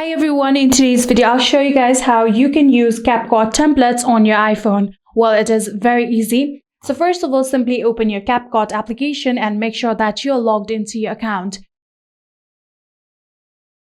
Hi everyone, in today's video I'll show you guys how you can use CapCut templates on your iPhone. Well, it is very easy. So first of all, simply open your CapCut application and make sure that you're logged into your account.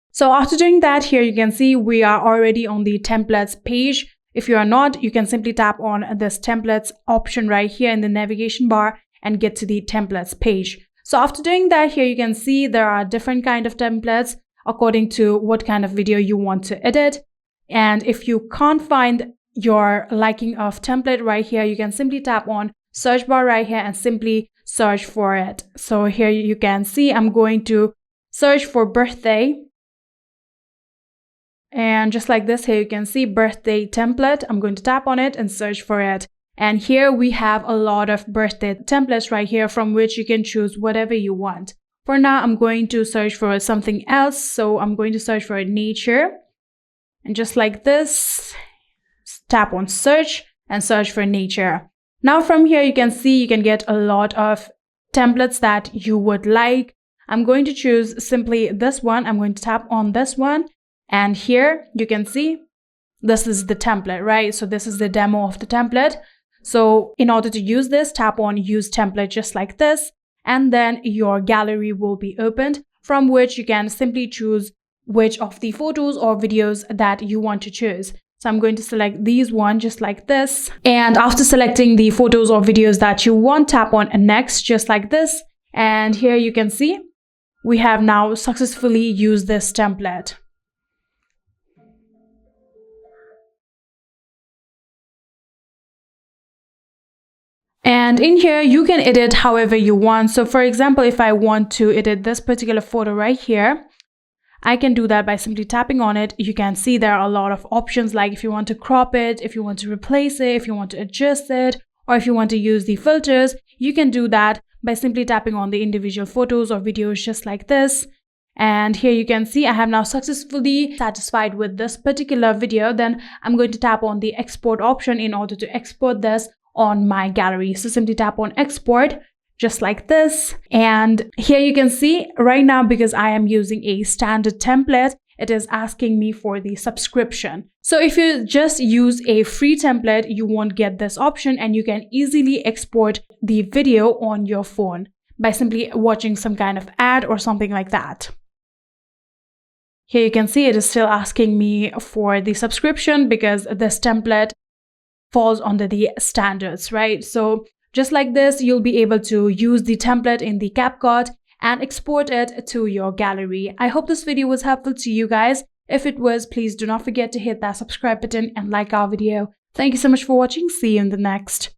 So after doing that, here you can see we are already on the templates page. If you are not, you can simply tap on this templates option right here in the navigation bar and get to the templates page. So after doing that, here you can see there are different kind of templates according to what kind of video you want to edit. And if you can't find your liking of template right here, you can simply tap on search bar right here and simply search for it. So here you can see I'm going to search for birthday. And just like this, here you can see birthday template. I'm going to tap on it and search for it. And here we have a lot of birthday templates right here from which you can choose whatever you want. For now, I'm going to search for something else. So I'm going to search for nature. And just like this, tap on search and search for nature. Now from here, you can see you can get a lot of templates that you would like. I'm going to choose simply this one. I'm going to tap on this one. And here you can see this is the template, right? So this is the demo of the template. So in order to use this, tap on use template just like this. And then your gallery will be opened, from which you can simply choose which of the photos or videos that you want to choose. So I'm going to select these one just like this. And after selecting the photos or videos that you want, tap on next just like this. And here you can see we have now successfully used this template. And in here, you can edit however you want. So for example, if I want to edit this particular photo right here, I can do that by simply tapping on it. You can see there are a lot of options, like if you want to crop it, if you want to replace it, if you want to adjust it, or if you want to use the filters, you can do that by simply tapping on the individual photos or videos just like this. And here you can see I have now successfully satisfied with this particular video. Then I'm going to tap on the export option in order to export this on my gallery. So simply tap on export just like this. And here you can see right now, because I am using a standard template, it is asking me for the subscription. So if you just use a free template, you won't get this option, and you can easily export the video on your phone by simply watching some kind of ad or something like that. Here you can see it is still asking me for the subscription because this template falls under the standards, right? So just like this, you'll be able to use the template in the CapCut and export it to your gallery. I hope this video was helpful to you guys. If it was, please do not forget to hit that subscribe button and like our video. Thank you so much for watching. See you in the next.